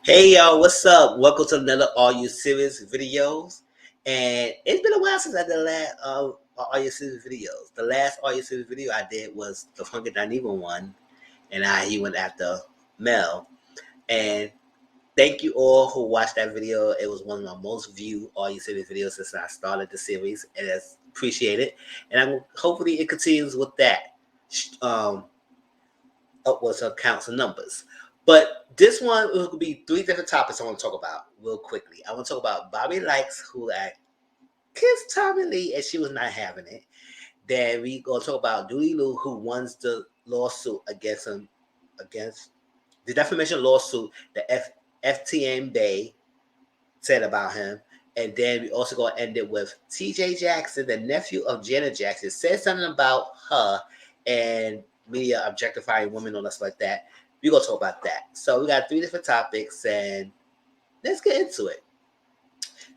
Hey y'all, what's up? Welcome to another All You Serious videos. And it's been a while since I did the last All You Serious videos. The last All You Serious video I did was the Hunger Not Even one, and he went after Mel. And thank you all who watched that video. It was one of my most viewed All You Serious videos since I started the series, and it's appreciated. And hopefully it continues with that. Um, Upwards of counts and numbers. But this one will be three different topics I want to talk about real quickly. I want to talk about Bobby Likes, who I kissed Tommie Lee and she was not having it. Then we gonna talk about Doodie Lou, who won the lawsuit against him, against the defamation lawsuit that FTN Bay said about him. And then we also gonna end it with TJ Jackson, the nephew of Janet Jackson, said something about her and media objectifying women or stuff like that. We're gonna talk about that. So we got three different topics and let's get into it.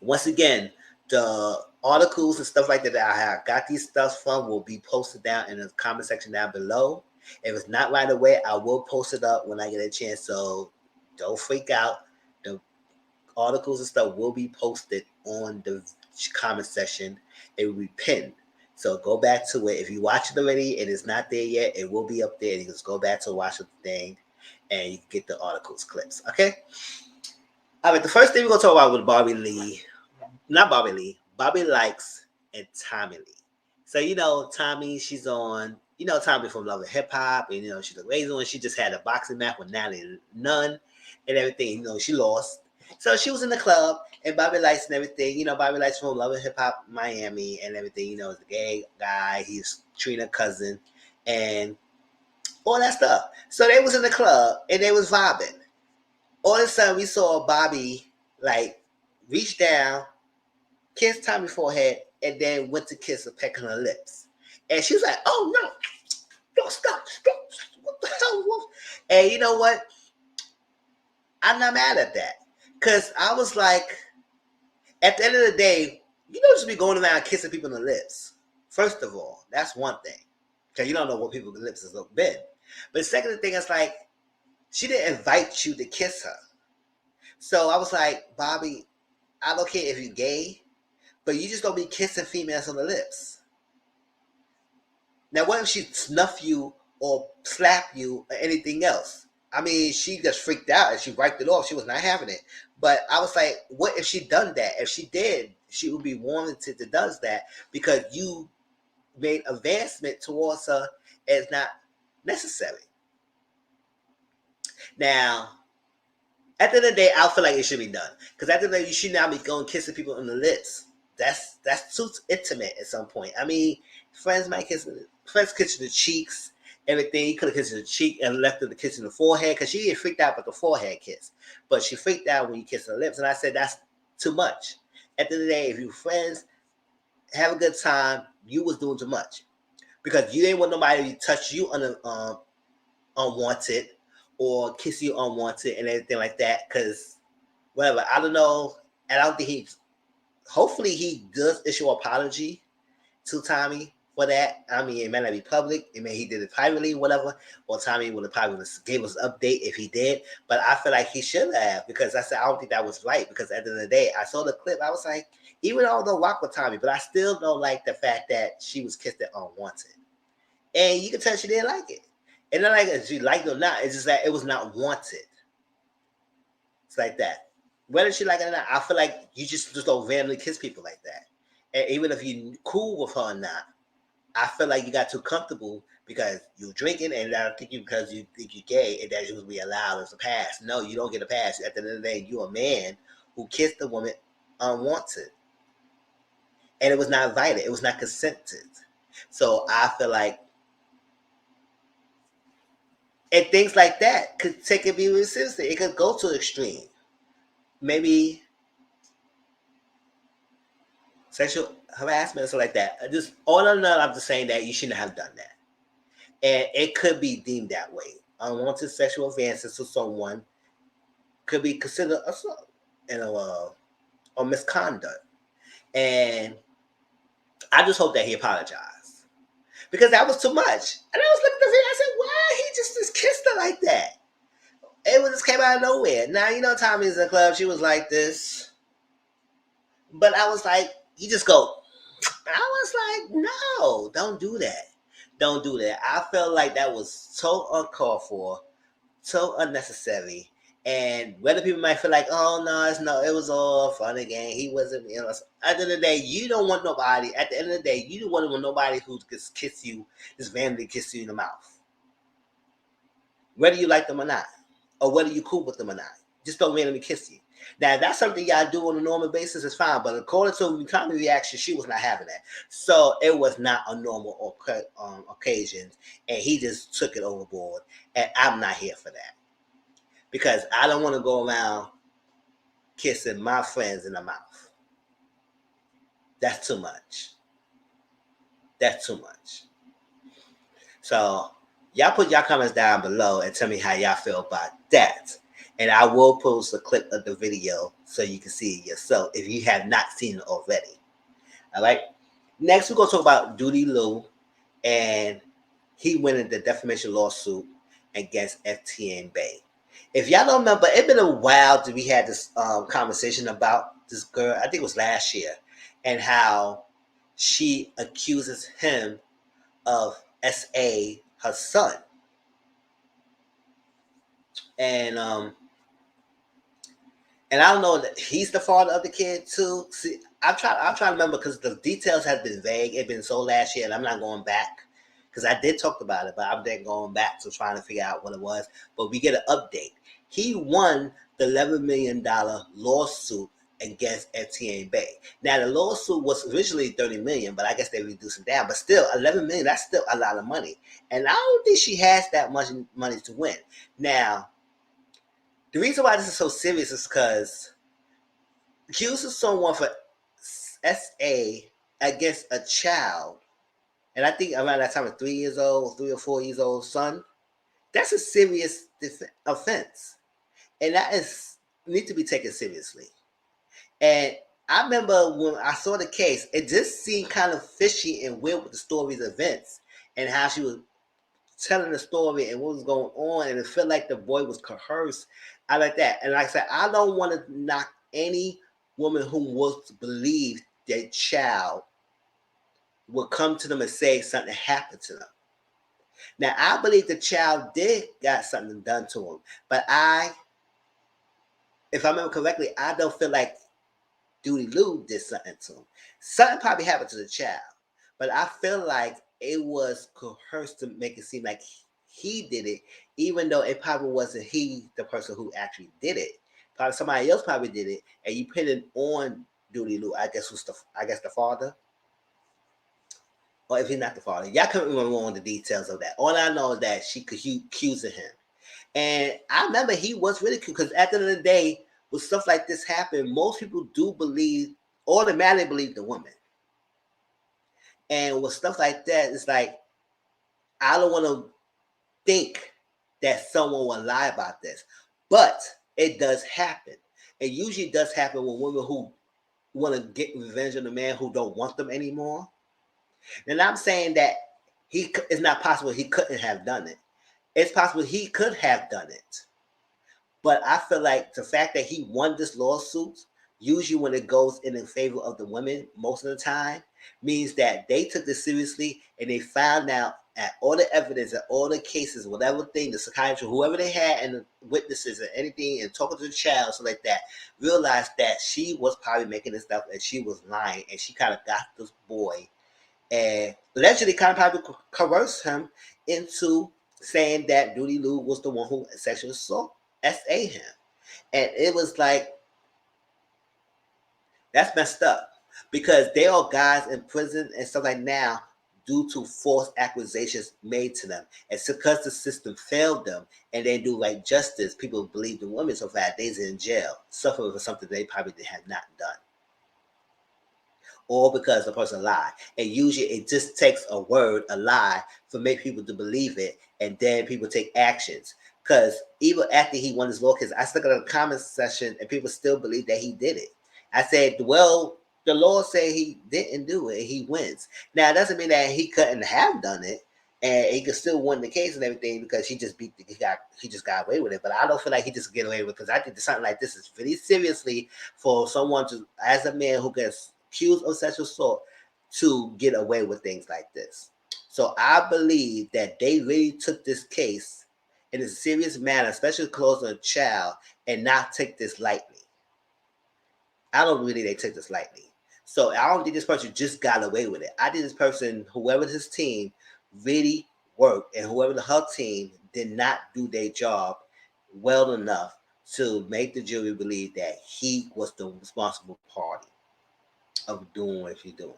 Once again, the articles and stuff like that I have got these stuff from will be posted down in the comment section down below. If it's not right away, I will post it up when I get a chance. So don't freak out. The articles and stuff will be posted on the comment section. It will be pinned. So go back to it. If you watch it already and it's not there yet, it will be up there. You can just go back to watch the thing and you can get the articles clips. Okay? All right, the first thing we're going to talk about with Bobby Lee, not Bobby Lee, Bobby Likes and Tommie Lee. So, Tommie, she's on, Tommie from Love and Hip Hop, and, she's a razor, and she just had a boxing match with Natalie Nunn and everything. She lost. So she was in the club, and Bobby Likes and everything. Bobby Likes from Love and Hip Hop Miami and everything. Is a gay guy. He's Trina's cousin, and all that stuff. So they was in the club, and they was vibing. All of a sudden, we saw Bobby, reach down, kiss Tommie's forehead, and then went to kiss her, peck on her lips. And she was like, oh, no, don't stop. What the hell? And you know what? I'm not mad at that. Because I was like, at the end of the day, you don't just be going around kissing people on the lips. First of all, that's one thing. Because you don't know what people's lips has been. But the second thing is she didn't invite you to kiss her. So I was like, Bobby, I don't care if you're gay, but you just don't be kissing females on the lips. Now, what if she snuff you or slap you or anything else? I mean, she just freaked out and she wiped it off. She was not having it. But I was like, what if she done that? If she did, she would be warranted to does that because you made advancement towards her as not necessary. Now, at the end of the day, I feel like it should be done. Because at the end of the day, you should not be going kissing people on the lips. That's too intimate at some point. I mean, friends kiss the cheeks, everything. He could have kissed the cheek and left her to kiss in the forehead because she didn't freak out about the forehead kiss. But she freaked out when you kiss her lips. And I said, that's too much. At the end of the day, if you friends, have a good time, you was doing too much. Because you didn't want nobody to touch you unwanted or kiss you unwanted and everything like that. Because, whatever, I don't know. And I don't think hopefully he does issue an apology to Tommie for that. I mean, it may not be public. It may he did it privately, whatever. Or Tommie would have probably gave us an update if he did. But I feel like he should have because I said I don't think that was right. Because at the end of the day, I saw the clip. I was like, even though I don't rock with Tommie, but I still don't like the fact that she was kissed at unwanted. And you can tell she didn't like it. And not like if she liked it or not. It's just that it was not wanted. It's like that. Whether she like it or not, I feel like you just don't randomly kiss people like that. And even if you're cool with her or not, I feel like you got too comfortable because you're drinking and I don't think you because you think you're gay and that you would be allowed as a pass. No, you don't get a pass. At the end of the day, you're a man who kissed a woman unwanted. And it was not invited. It was not consented. So I feel like and things like that could take it be seriously. It could go to the extreme. Maybe sexual harassment or something like that. Just all in all, I'm just saying that you shouldn't have done that. And it could be deemed that way. Unwanted sexual advances to someone could be considered assault, or misconduct. And I just hope that he apologized. Because that was too much. And I was looking at the video, I said, why he just kissed her like that? It was just came out of nowhere. Now, you know, Tommie's in the club. She was like this. But I was like, you just go. I was like, no, don't do that. Don't do that. I felt like that was so uncalled for, so unnecessary. And whether people might feel like, oh no, it was all fun again. He wasn't, you know. At the end of the day, you don't want nobody. At the end of the day, you don't want nobody who just kiss you, just randomly kiss you in the mouth, whether you like them or not, or whether you cool with them or not. Just don't randomly kiss you. Now, if that's something y'all do on a normal basis, it's fine. But according to the Tommie reaction, she was not having that. So it was not a normal occasion, and he just took it overboard. And I'm not here for that because I don't want to go around kissing my friends in the mouth. That's too much. That's too much. So y'all put y'all comments down below and tell me how y'all feel about that. And I will post a clip of the video so you can see it yourself if you have not seen it already. All right. Next, we're going to talk about Doodie Lou, and he winning the defamation lawsuit against FTN Bay. If y'all don't remember, it's been a while that we had this conversation about this girl. I think it was last year, and how she accuses him of SA, her son. And I don't know that he's the father of the kid too. See, I'm trying to remember because the details have been vague. It's been so last year, and I'm not going back because I did talk about it, but I'm then going back to trying to figure out what it was. But we get an update. He won the $11 million lawsuit against FTN Bay. Now the lawsuit was originally $30 million, but I guess they reduced it down. But still, $11 million, that's still a lot of money. And I don't think she has that much money to win. Now, the reason why this is so serious is because accusing someone for SA against a child, and I think around that time of 3 years old, 3 or 4 years old son, that's a serious offense. And that is need to be taken seriously. And I remember when I saw the case, it just seemed kind of fishy and weird with the story's events and how she was telling the story and what was going on, and it felt like the boy was coerced. I like that. And like I said, I don't want to knock any woman who was to believe their child would come to them and say something happened to them. Now, I believe the child did got something done to him, but if I remember correctly, I don't feel like Doodie Lou did something to him. Something probably happened to the child, but I feel like it was coerced to make it seem like he did it, even though it probably wasn't he, the person who actually did it. Probably somebody else probably did it, and you put it on Doodie Lou. I guess the father, or if he's not the father, y'all can't remember on the details of that. All I know is that she accusing him, and I remember he was ridiculed because at the end of the day, when stuff like this happen, most people do automatically believe the woman. And with stuff like that, it's like, I don't want to think that someone will lie about this. But it does happen. It usually does happen with women who want to get revenge on the man who don't want them anymore. And I'm saying that it's not possible he couldn't have done it. It's possible he could have done it. But I feel like the fact that he won this lawsuit, usually when it goes in favor of the women, most of the time, means that they took this seriously and they found out at all the evidence, at all the cases, whatever thing, the psychiatrist, whoever they had, and the witnesses and anything, and talking to the child, so like that, realized that she was probably making this stuff and she was lying, and she kind of got this boy and allegedly kind of probably coerced him into saying that Doodie Lou was the one who sexually assaulted SA him. And it was like, that's messed up because they are guys in prison and stuff like now due to false accusations made to them. And so because the system failed them and they do like justice, people believe the women so fast they's in jail, suffering for something they probably have not done. Or because the person lied. And usually it just takes a word, a lie, for make people to believe it, and then people take actions. Because even after he won his law case, I stuck in a comment section and people still believe that he did it. I said, well, the law say he didn't do it, he wins. Now, it doesn't mean that he couldn't have done it. and he could still win the case and everything because he just got away with it. But I don't feel like he just get away with it because I think something like this is really seriously for someone to, as a man who gets accused of sexual assault, to get away with things like this. So I believe that they really took this case in a serious manner, especially close to a child, and not take this lightly. I don't really they took this lightly. So I don't think this person just got away with it. I think this person, whoever his team, really worked, and whoever her team did not do their job well enough to make the jury believe that he was the responsible party of doing what he's doing.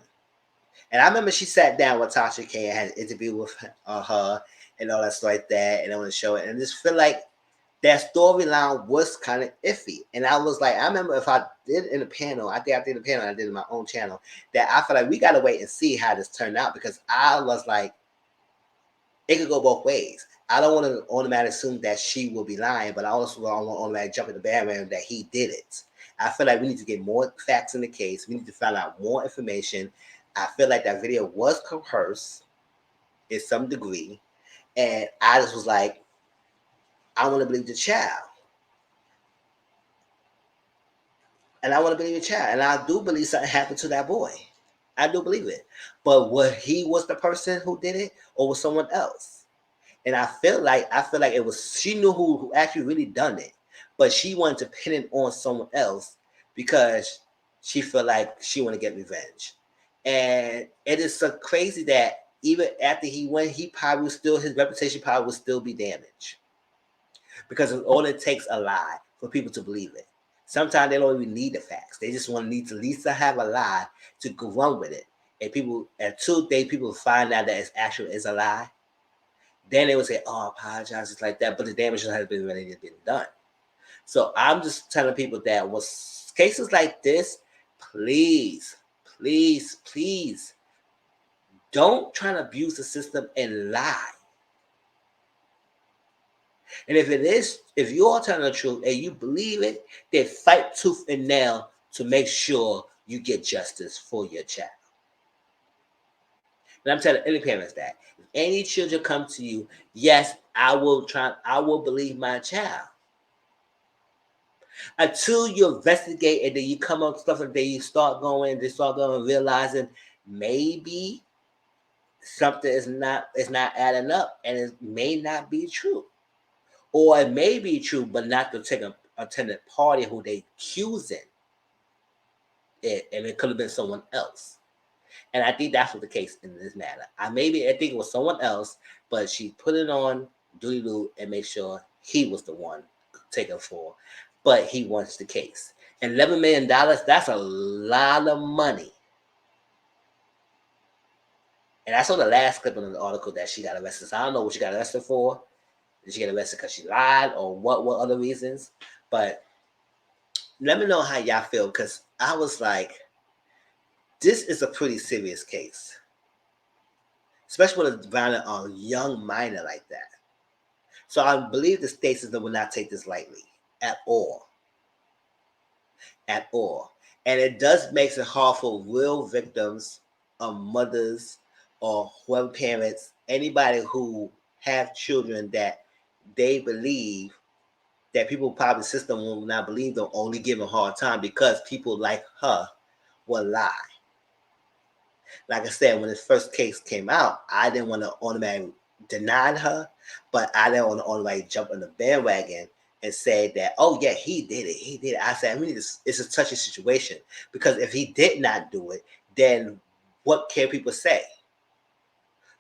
And I remember she sat down with Tasha K and had an interview with her and all that stuff like that, and I want to show it. And I just feel like that storyline was kind of iffy. And I was like, I remember if I did in the panel, I think I did the panel, I did in my own channel, that I feel like we got to wait and see how this turned out because I was like, it could go both ways. I don't want to automatically assume that she will be lying, but I also don't want to automatically jump in the bandwagon that he did it. I feel like we need to get more facts in the case. We need to find out more information. I feel like that video was coerced in some degree. And I just was like, I want to believe the child. And I want to believe the child. And I do believe something happened to that boy. I do believe it. But what he was the person who did it or was someone else? And I feel like it was she knew who actually really done it. But she wanted to pin it on someone else because she felt like she wanted to get revenge. And it is so crazy that even after he went, he probably still his reputation probably would still be damaged. Because all it takes a lie for people to believe it. Sometimes they don't even need the facts. They just want to need to at least have a lie to go run with it. And people, until people find out that it's actually is a lie, then they would say, "Oh, I apologize," it's like that. But the damage has been already been done. So I'm just telling people that with cases like this, please, please, please, don't try to abuse the system and lie. And if you are telling the truth and you believe it, then fight tooth and nail to make sure you get justice for your child. And I'm telling any parents that if any children come to you, yes, I will believe my child. Until you investigate and then you come up with stuff and then you start going realizing maybe something is not adding up and it may not be true. Or it may be true, but not to take a attendant party who they accusing it, and it could have been someone else. And I think that's what the case in this matter. I think it was someone else, but she put it on Doodie and make sure he was the one taken for. But he wants the case. And $11 million, that's a lot of money. And I saw the last clip in the article that she got arrested. So I don't know what she got arrested for. Did she get arrested because she lied or what other reasons? But let me know how y'all feel because I was like, this is a pretty serious case. Especially with a violent on a young minor like that. So I believe the state system will not take this lightly at all. At all. And it does make it hard for real victims of mothers or whoever parents, anybody who have children that they believe that people probably system will not believe them, only give them a hard time because people like her will lie. Like I said, when this first case came out, I didn't want to automatically deny her, but I didn't want to automatically jump on the bandwagon and say that, oh yeah, he did it. He did it. I said, I mean, it's a touchy situation because if he did not do it, then what can people say?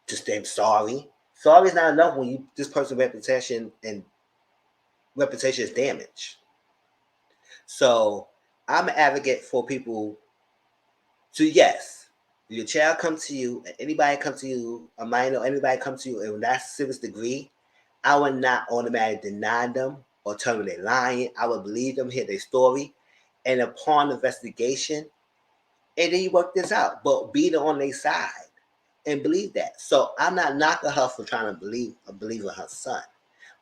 Just say sorry. Sorry is not enough when this person's reputation is damaged. So I'm an advocate for people to yes, your child comes to you, anybody comes to you, a minor, anybody comes to you, and that's a serious degree, I would not automatically deny them or tell them they're lying. I would believe them, hear their story, and upon investigation, and then you work this out. But be on their side and believe that. So I'm not knocking her for trying to believe in her son.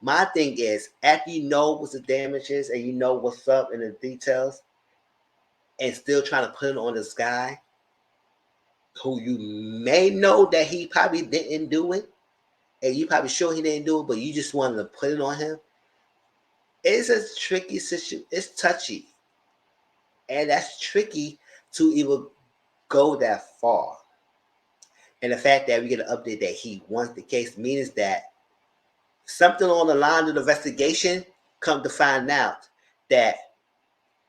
My thing is, after you know what the damage is and you know what's up in the details, and still trying to put it on this guy who you may know that he probably didn't do it, and you probably sure he didn't do it, but you just wanted to put it on him. It's a tricky situation. It's touchy, and that's tricky to even go that far. And the fact that we get an update that he wants the case means that something on the line of the investigation come to find out that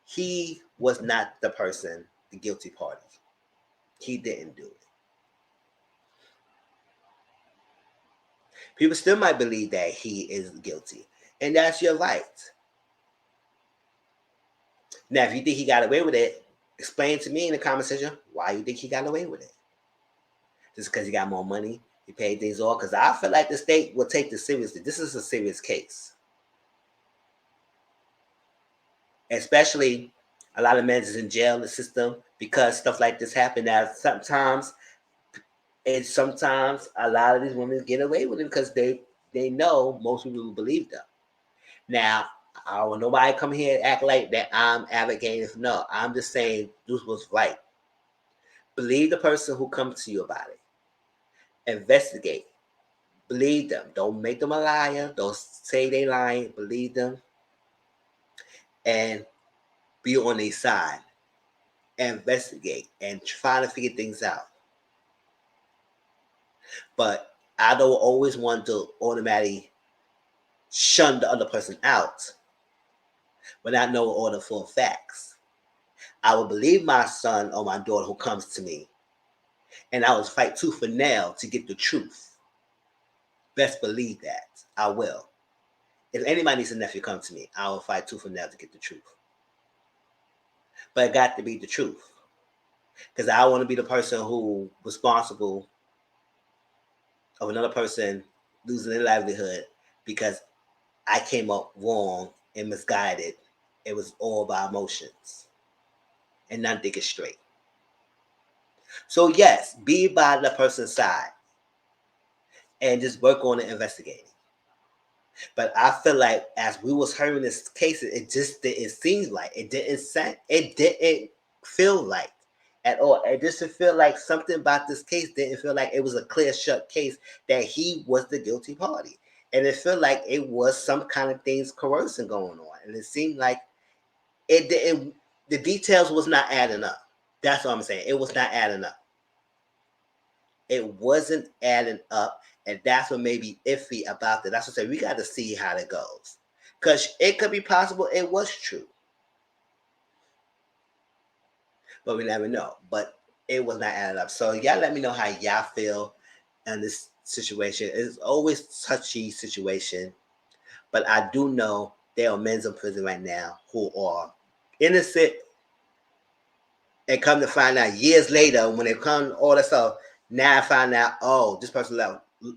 he was not the person, the guilty party. He didn't do it. People still might believe that he is guilty, and that's your right. Now, if you think he got away with it, explain to me in the comment section why you think he got away with it. Just because he got more money, he paid things off? Because I feel like the state will take this seriously. This is a serious case. Especially a lot of men is in jail in the system because stuff like this happen. Now, sometimes a lot of these women get away with it because they know most people will believe them. Now, I don't want nobody come here and act like that I'm advocating. No, I'm just saying this was right. Believe the person who comes to you about it. Investigate. Believe them. Don't make them a liar. Don't say they lying. Believe them. And be on their side. Investigate and try to figure things out. But I don't always want to automatically shun the other person out without knowing all the full facts. I will believe my son or my daughter who comes to me, and I will fight tooth and nail to get the truth. Best believe that. I will. If anybody needs a nephew come to me, I will fight tooth and nail to get the truth. But it got to be the truth. Because I want to be the person who responsible of another person losing their livelihood because I came up wrong and misguided. It was all by emotions and not thinking straight. So yes, be by the person's side and just work on the investigating. But I feel like as we was hearing this case, it just didn't seem like it didn't feel like at all. It just didn't feel like something about this case didn't feel like it was a clear shut case that he was the guilty party. And it felt like it was some kind of things coercing going on. And it seemed like it didn't the details was not adding up. That's what I'm saying. It was not adding up. It wasn't adding up, and that's what made me iffy about that. That's what I say we got to see how it goes, because it could be possible it was true, but we never know. But it was not adding up. So y'all let me know how y'all feel in this situation. It's always touchy situation, but I do know there are men in prison right now who are innocent and come to find out years later when they come all that stuff. Now I find out, oh, this person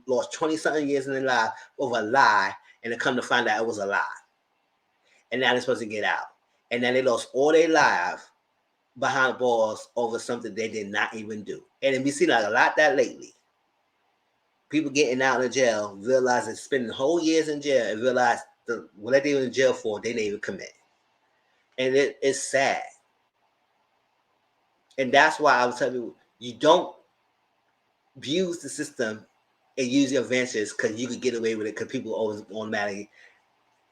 lost 20-something years in their life over a lie, and they come to find out it was a lie. And now they're supposed to get out. And then they lost all their lives behind bars over something they did not even do. And we see like a lot that lately. People getting out of jail, realizing spending whole years in jail, and realize what they were in jail for, they didn't even commit. And it's sad. And that's why I was telling you, you don't abuse the system and use your advantages because you could get away with it because people always automatically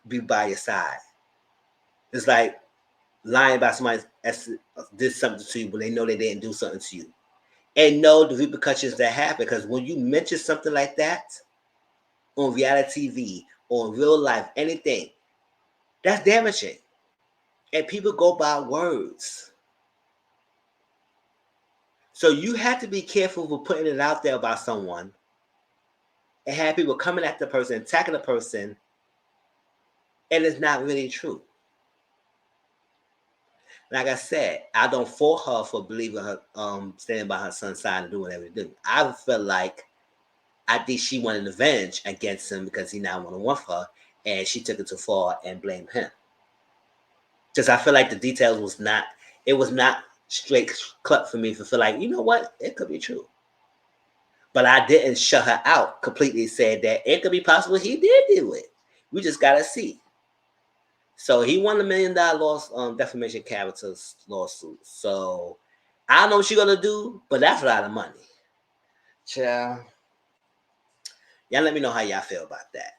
be by your side. It's like lying about somebody that did something to you when they know they didn't do something to you. And know the repercussions that happen, because when you mention something like that on reality TV, on real life, anything, that's damaging. And people go by words. So you have to be careful with putting it out there about someone and have people coming at the person, attacking the person, and it's not really true. Like I said, I don't fault her for believing her, standing by her son's side and doing everything. I felt like I think she wanted revenge against him because he now wanted one for her, and she took it too far and blamed him. Because I feel like the details was not, it was not straight cut for me to feel like, you know what, it could be true. But I didn't shut her out completely, said that it could be possible he did do it. We just gotta see. So he won $1 million defamation character lawsuit. So I don't know what she's gonna do, but that's a lot of money. Child. Y'all let me know how y'all feel about that.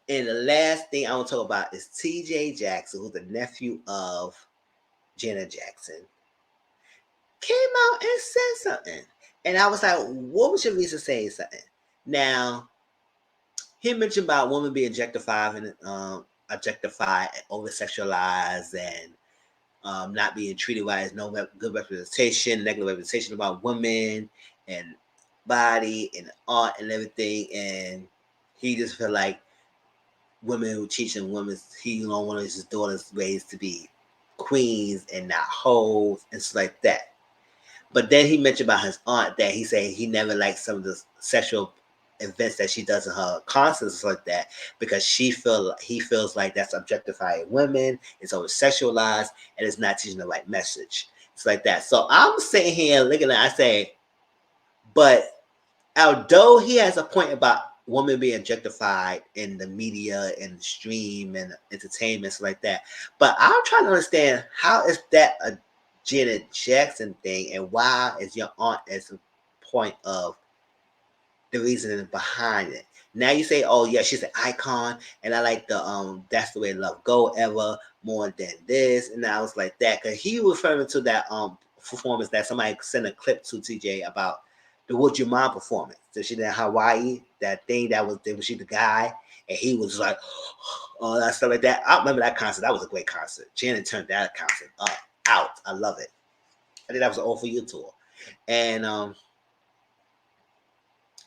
And the last thing I want to talk about is TJ Jackson, who's the nephew of Janet Jackson, came out and said something. And I was like, what was your reason saying something? Now, he mentioned about women being objectified and over sexualized and not being treated right as no good representation, negative representation about women and body and art and everything. And he just felt like women who teaching women, he don't want his daughters raised to be queens and not hoes and stuff like that. But then he mentioned about his aunt that he said he never liked some of the sexual events that she does in her concerts like that because he feels like that's objectifying women, it's over sexualized, and it's not teaching the right message. It's like that. So I'm sitting here looking at it, I say, but although he has a point about women being objectified in the media and the stream and entertainment stuff like that, but I'm trying to understand how is that a Janet Jackson thing, and why is your aunt as a point of the reasoning behind it? Now you say, oh yeah, she's an icon, and I like the that's the way love go ever more than this, and I was like that because he was referring to that performance that somebody sent a clip to TJ about the Would You Mind performance that she did in Hawaii, that thing that was she the guy, and he was like, oh that stuff like that. I remember that concert. That was a great concert. Janet turned that concert up out. I love it. I think that was an All For You tour, and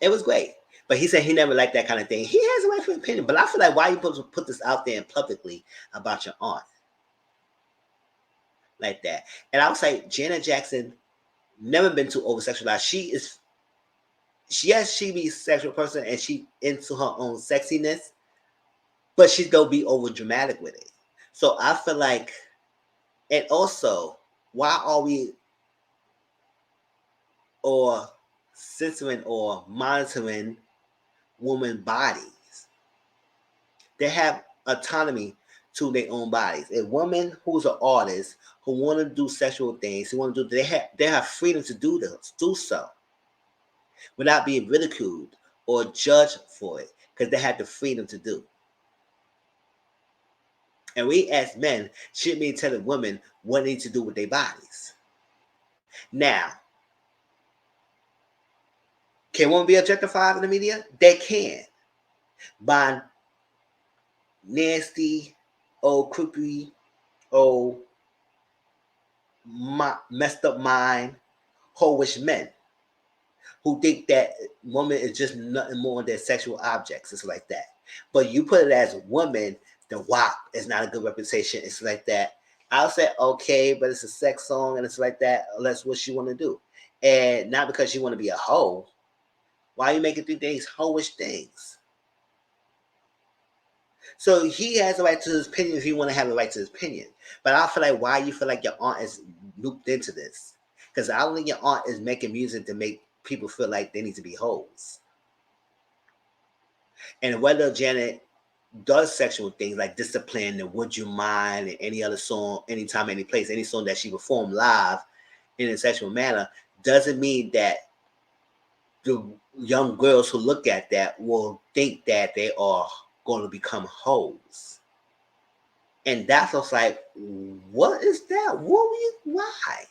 it was great. But he said he never liked that kind of thing. He has a right to opinion, but I feel like why you supposed to put this out there publicly about your aunt like that? And I was like, Janet Jackson never been too over sexualized. Yes, she be a sexual person and she into her own sexiness, but she's gonna be over dramatic with it. So I feel like, and also, why are we or censoring or monitoring women bodies? They have autonomy to their own bodies. A woman who's an artist who want to do sexual things, who want to do, they have freedom to do so, without being ridiculed or judged for it, because they have the freedom to do. And we as men should be telling women what they need to do with their bodies. Now, can women be objectified in the media? They can. By nasty, old creepy, old messed up mind, hoish men who think that woman is just nothing more than sexual objects. It's like that. But you put it as woman, the WAP is not a good reputation. It's like that. I'll say, okay, but it's a sex song and it's like that. That's what she want to do. And not because she want to be a hoe. Why are you making these hoish things? So he has a right to his opinion if he want to have a right to his opinion. But I feel like why you feel like your aunt is looped into this. Because I don't think your aunt is making music to make people feel like they need to be hoes. And whether Janet does sexual things like Discipline and Would You Mind and any other song, anytime, any place, any song that she performed live in a sexual manner, doesn't mean that the young girls who look at that will think that they are going to become hoes. And that's what's like, what is that? Why?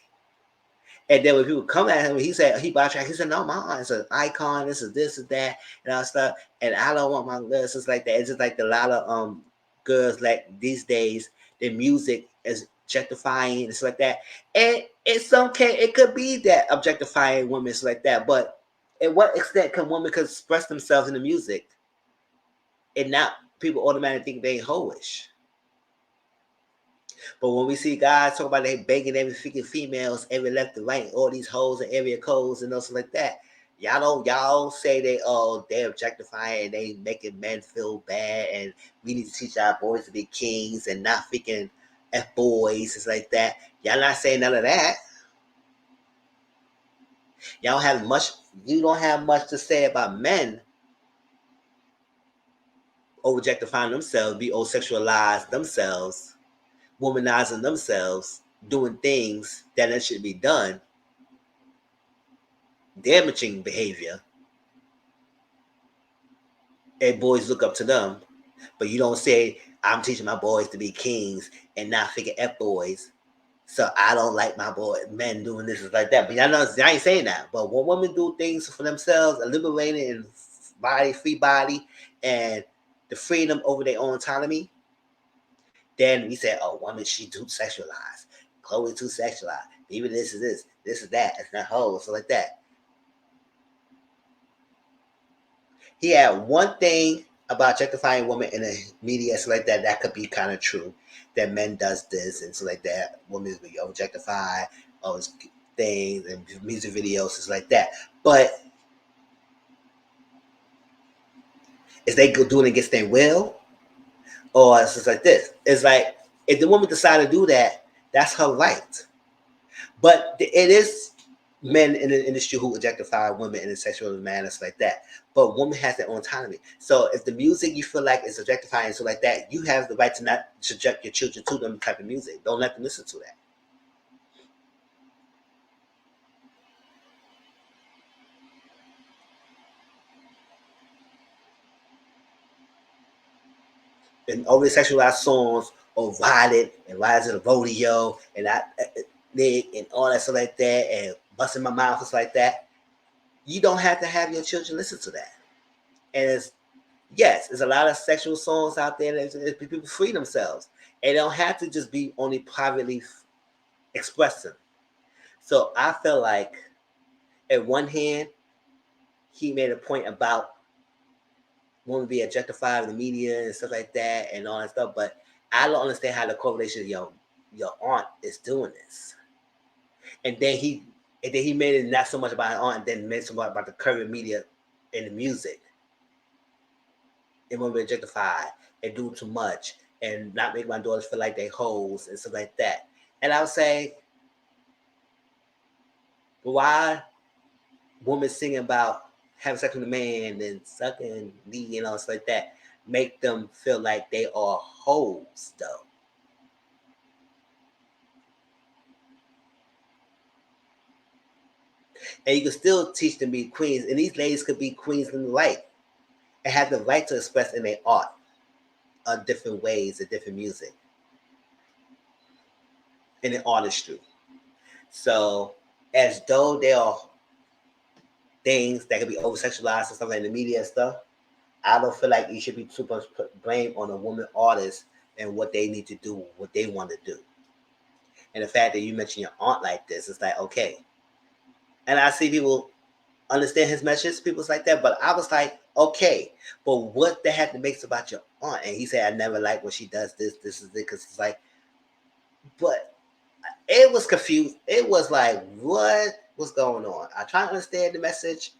And then when people come at him, he said, he backtracked. He said, no, my aunt is an icon. This is that, and all stuff. And I don't want my girls just like that. It's just like a lot of girls like these days, their music is objectifying and stuff like that. And it's okay. It could be that objectifying women is like that. But at what extent can women express themselves in the music and not people automatically think they hoish? But when we see guys talk about they begging every freaking females, every left and right, all these hoes and area codes and stuff like that, y'all say they're objectifying and they making men feel bad and we need to teach our boys to be kings and not freaking F boys. It's like that. Y'all not saying none of that. Y'all have much. You don't have much to say about men objectifying themselves, be sexualized themselves, womanizing themselves, doing things that should be done, damaging behavior. and boys look up to them. But you don't say, I'm teaching my boys to be kings and not figure F boys. So I don't like my boy men doing this and like that. But y'all know I ain't saying that. But when women do things for themselves, a liberated and free body, and the freedom over their own autonomy, then we say, oh, woman, she too sexualized. Chloe too sexualized. Maybe this is that. It's not whole, so like that. He had one thing about objectifying women in the media, so like that could be kind of true. That men does this and so like that. Women be objectified, all these things and music videos, it's like that. But is they doing it against their will, or it's just like this? It's like if the woman decide to do that, that's her right. But it is men in the industry who objectify women in a sexual manner, like that. But women has their own autonomy. So if the music you feel like is objectifying, so like that, you have the right to not subject your children to them type of music. Don't let them listen to that. And overly sexualized songs or violent and rise of the rodeo and that and all that stuff like that and busting my mouth just like that. You don't have to have your children listen to that. And it's yes, there's a lot of sexual songs out there that people free themselves. And they don't have to just be only privately expressing. So I feel like, at one hand, he made a point about women being objectified in the media and stuff like that and all that stuff. But I don't understand how the correlation of your aunt is doing this. And then he made it not so much about her aunt, and then made so much about the current media and the music. And women objectified and do too much and not make my daughters feel like they hoes and stuff like that. And I would say, why women singing about having sex with a man and sucking D and all stuff like that make them feel like they are hoes though? And you can still teach them to be queens, and these ladies could be queens in the light and have the right to express in their art on different ways and different music in the artistry. So as though there are things that could be over sexualized and stuff like in the media and stuff, I don't feel like you should be too much put blame on a woman artist and what they need to do, what they want to do. And the fact that you mention your aunt like this, it's like, okay. And I see people understand his message, people's like that, but I was like, okay, but what the heck makes about your aunt? And he said, I never like when she does this is it, because it's like, but it was confused. It was like, what was going on? I try to understand the message.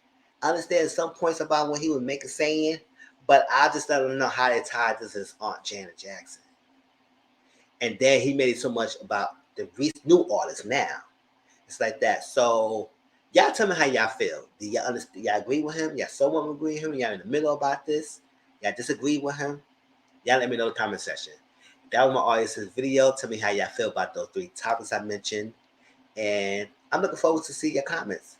I understand some points about what he was making saying, but I just don't know how they tied this to his aunt Janet Jackson. And then he made it so much about the new artists now. It's like that. So y'all tell me how y'all feel. Do y'all understand? Y'all agree with him? Y'all someone agree with him? Y'all in the middle about this? Y'all disagree with him? Y'all let me know in the comment section. That was my audience's video. Tell me how y'all feel about those 3 topics I mentioned. And I'm looking forward to see your comments.